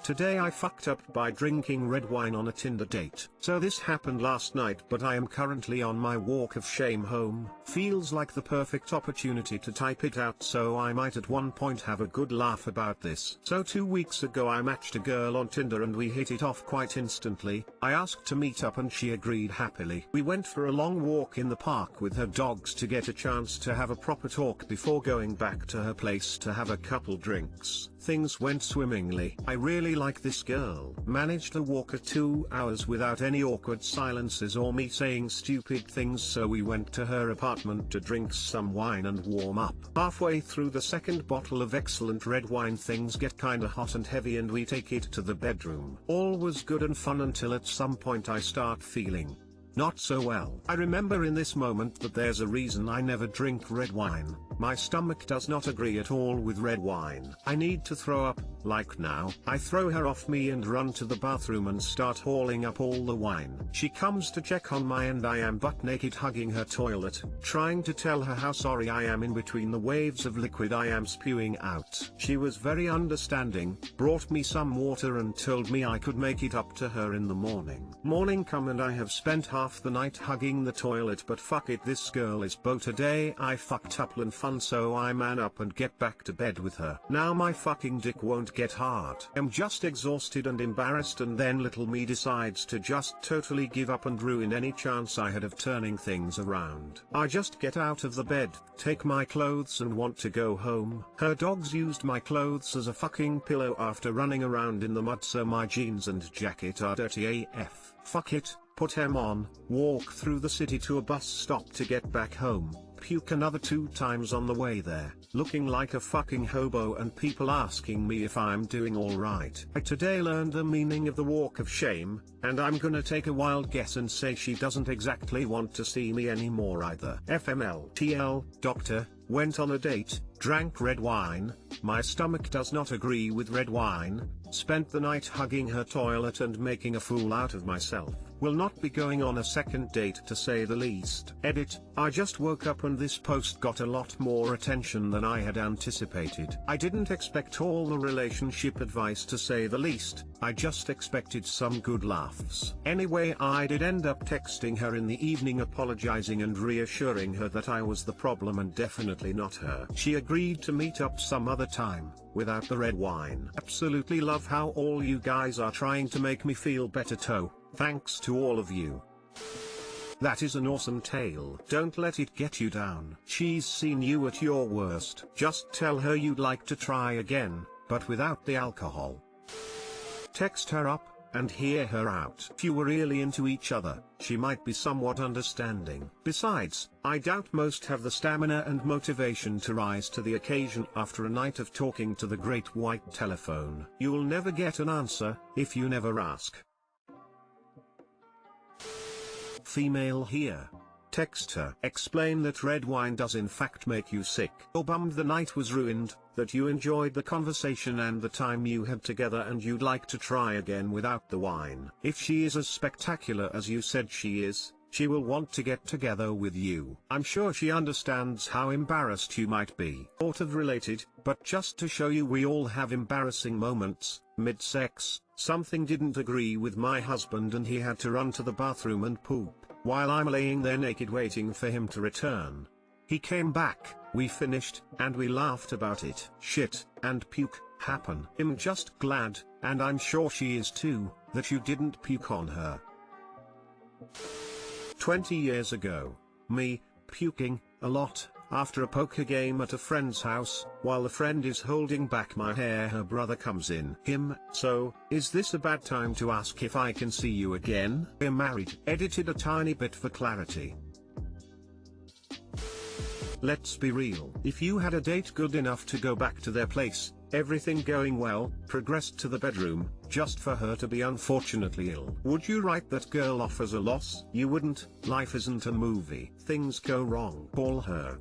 Today I fucked up by drinking red wine on a Tinder date. So this happened last night, but I am currently on my walk of shame home. Feels like the perfect opportunity to type it out, so I might at one point have a good laugh about this. So 2 weeks ago I matched a girl on Tinder and we hit it off quite instantly. I asked to meet up and she agreed happily. We went for a long walk in the park with her dogs to get a chance to have a proper talk before going back to her place to have a couple drinks. Things went swimmingly. I really like this girl. Managed to walk 2 hours without any awkward silences or me saying stupid things, so we went to her apartment to drink some wine and warm up. Halfway through the second bottle of excellent red wine things get kinda hot and heavy and we take it to the bedroom. All was good and fun until at some point I start feeling not so well. I remember in this moment that there's a reason I never drink red wine. My stomach does not agree at all with red wine. I need to throw up, like now. I throw her off me and run to the bathroom and start hauling up all the wine. She comes to check on me and I am butt naked hugging her toilet, trying to tell her how sorry I am in between the waves of liquid I am spewing out. She was very understanding, brought me some water and told me I could make it up to her in the morning. Morning come and I have spent half the night hugging the toilet, but fuck it, this girl is beau. Today I fucked up and fun, so I man up and get back to bed with her. Now my fucking dick won't get hard. I'm just exhausted and embarrassed, and then little me decides to just totally give up and ruin any chance I had of turning things around. I just get out of the bed, take my clothes and want to go home. Her dogs used my clothes as a fucking pillow after running around in the mud, so my jeans and jacket are dirty AF. Fuck it. Put them on, walk through the city to a bus stop to get back home, puke another 2 times on the way there, looking like a fucking hobo and people asking me if I'm doing alright. I today learned the meaning of the walk of shame, and I'm gonna take a wild guess and say she doesn't exactly want to see me anymore either. FML. TL, doctor, went on a date, drank red wine, my stomach does not agree with red wine, spent the night hugging her toilet and making a fool out of myself. Will not be going on a second date to say the least. Edit, I just woke up and this post got a lot more attention than I had anticipated. I didn't expect all the relationship advice to say the least, I just expected some good laughs. Anyway, I did end up texting her in the evening apologizing and reassuring her that I was the problem and definitely not her. She agreed to meet up some other time, without the red wine. Absolutely love how all you guys are trying to make me feel better too. Thanks to all of you. That is an awesome tale. Don't let it get you down. She's seen you at your worst. Just tell her you'd like to try again, but without the alcohol. Text her up, and hear her out. If you were really into each other, she might be somewhat understanding. Besides, I doubt most have the stamina and motivation to rise to the occasion after a night of talking to the great white telephone. You'll never get an answer, if you never ask. Female here. Text her. Explain that red wine does in fact make you sick. You're bummed the night was ruined, that you enjoyed the conversation and the time you had together and you'd like to try again without the wine. If she is as spectacular as you said she is, she will want to get together with you. I'm sure she understands how embarrassed you might be. Sort of related, but just to show you we all have embarrassing moments. Mid-sex, something didn't agree with my husband and he had to run to the bathroom and poop, while I'm laying there naked waiting for him to return. He came back, we finished, and we laughed about it. Shit, and puke, happen. I'm just glad, and I'm sure she is too, that you didn't puke on her. 20 years ago. Me, puking, a lot, after a poker game at a friend's house, while the friend is holding back my hair her brother comes in. Him, so, is this a bad time to ask if I can see you again? We're married. Edited a tiny bit for clarity. Let's be real. If you had a date good enough to go back to their place, everything going well, progressed to the bedroom, just for her to be unfortunately ill, would you write that girl off as a loss? You wouldn't. Life isn't a movie. Things go wrong. Call her.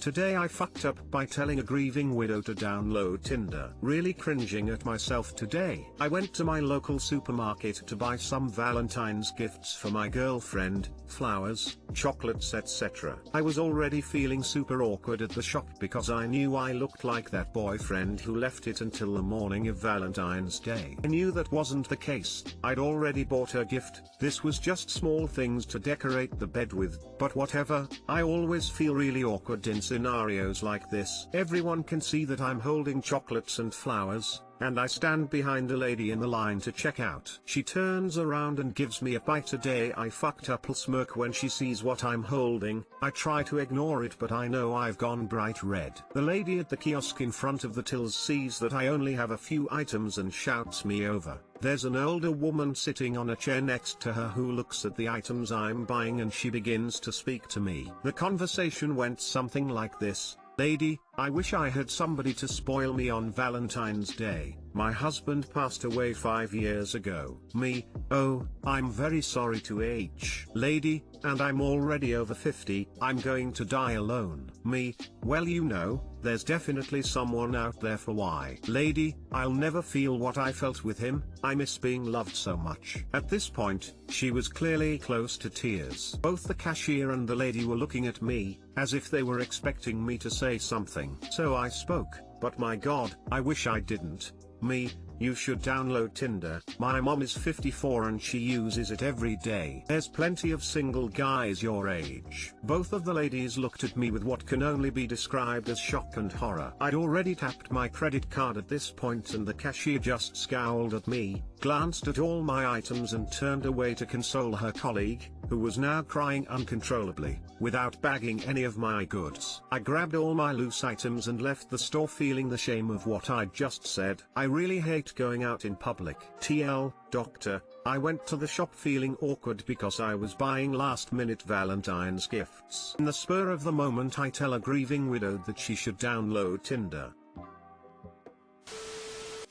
Today I fucked up by telling a grieving widow to download Tinder. Really cringing at myself today. I went to my local supermarket to buy some Valentine's gifts for my girlfriend, flowers, chocolates etc. I was already feeling super awkward at the shop because I knew I looked like that boyfriend who left it until the morning of Valentine's Day. I knew that wasn't the case. I'd already bought her gift. This was just small things to decorate the bed with, but whatever. I always feel really awkward in scenarios like this. Everyone can see that I'm holding chocolates and flowers, and I stand behind a lady in the line to check out. She turns around and gives me a bite. Today I fucked up. I'll smirk when she sees what I'm holding. I try to ignore it but I know I've gone bright red. The lady at the kiosk in front of the tills sees that I only have a few items and shouts me over. There's an older woman sitting on a chair next to her who looks at the items I'm buying and she begins to speak to me. The conversation went something like this. Lady, I wish I had somebody to spoil me on Valentine's Day. My husband passed away 5 years ago. Me, oh, I'm very sorry to H. Lady, and I'm already over 50, I'm going to die alone. Me, well you know, there's definitely someone out there for Y. Lady, I'll never feel what I felt with him, I miss being loved so much. At this point, she was clearly close to tears. Both the cashier and the lady were looking at me, as if they were expecting me to say something. So I spoke, but my God, I wish I didn't. Me, you should download Tinder. My mom is 54 and she uses it every day. There's plenty of single guys your age. Both of the ladies looked at me with what can only be described as shock and horror. I'd already tapped my credit card at this point and the cashier just scowled at me, glanced at all my items and turned away to console her colleague, who was now crying uncontrollably, without bagging any of my goods. I grabbed all my loose items and left the store feeling the shame of what I'd just said. I really hate going out in public. TL, doctor, I went to the shop feeling awkward because I was buying last-minute Valentine's gifts. In the spur of the moment I tell a grieving widow that she should download Tinder.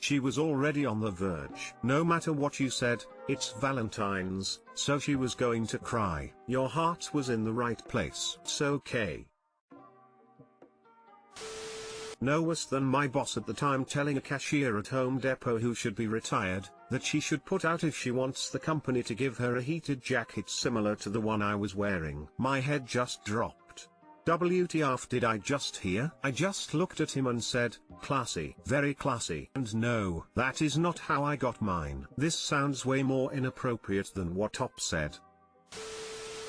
She was already on the verge. No matter what you said, it's Valentine's, so she was going to cry. Your heart was in the right place. It's okay. No worse than my boss at the time telling a cashier at Home Depot who should be retired, that she should put out if she wants the company to give her a heated jacket similar to the one I was wearing. My head just dropped. WTF did I just hear? I just looked at him and said, classy, very classy. And no, that is not how I got mine. This sounds way more inappropriate than what Top said.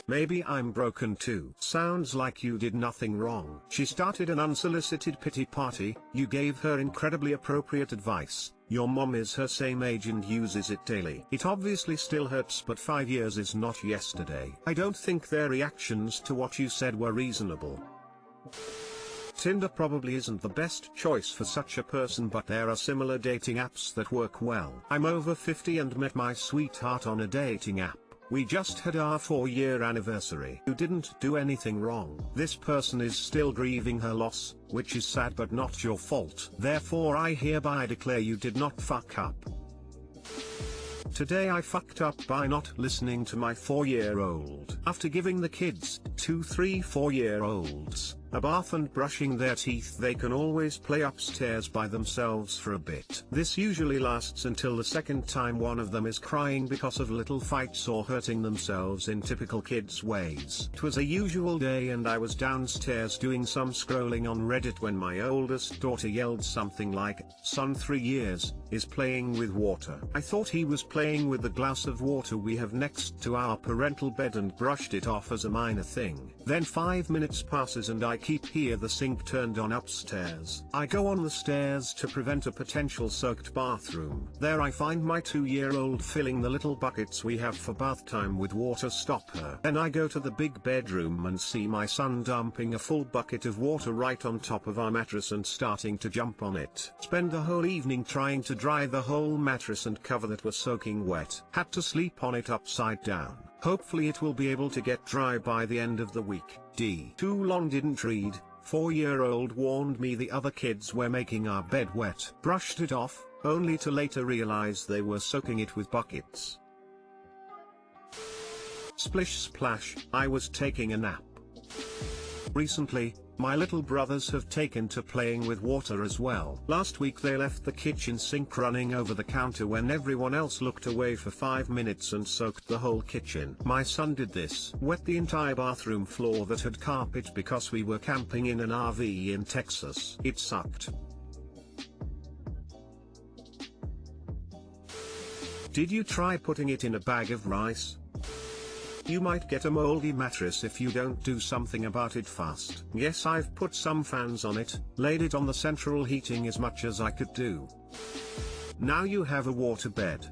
Maybe I'm broken too. Sounds like you did nothing wrong. She started an unsolicited pity party, you gave her incredibly appropriate advice. Your mom is her same age and uses it daily. It obviously still hurts but 5 years is not yesterday. I don't think their reactions to what you said were reasonable. Tinder probably isn't the best choice for such a person but there are similar dating apps that work well. I'm over 50 and met my sweetheart on a dating app. We just had our 4-year anniversary. You didn't do anything wrong. This person is still grieving her loss, which is sad but not your fault. Therefore I hereby declare you did not fuck up. Today I fucked up by not listening to my 4-year-old. After giving the kids, 2, 3, 4-year-olds, a bath and brushing their teeth, they can always play upstairs by themselves for a bit. This usually lasts until the second time one of them is crying because of little fights or hurting themselves in typical kids ways. It was a usual day and I was downstairs doing some scrolling on Reddit when my oldest daughter yelled something like, "Son 3 years, is playing with water." I thought he was playing with the glass of water we have next to our parental bed and brushed it off as a minor thing. Then 5 minutes passes and I hear the sink turned on upstairs. I go on the stairs to prevent a potential soaked bathroom. There I find my 2-year-old filling the little buckets we have for bath time with water. Stop her. Then I go to the big bedroom and see my son dumping a full bucket of water right on top of our mattress and starting to jump on it. Spend the whole evening trying to dry the whole mattress and cover that was soaking wet. Had to sleep on it upside down. Hopefully it will be able to get dry by the end of the week. D. Too long didn't read. 4-year-old warned me the other kids were making our bed wet. Brushed it off, only to later realize they were soaking it with buckets. Splish splash, I was taking a nap recently, My little brothers have taken to playing with water as well. Last week they left the kitchen sink running over the counter when everyone else looked away for 5 minutes and soaked the whole kitchen. My son did this. Wet the entire bathroom floor that had carpet because we were camping in an RV in Texas. It sucked. Did you try putting it in a bag of rice? You might get a moldy mattress if you don't do something about it fast. Yes, I've put some fans on it, laid it on the central heating as much as I could do. Now you have a water bed.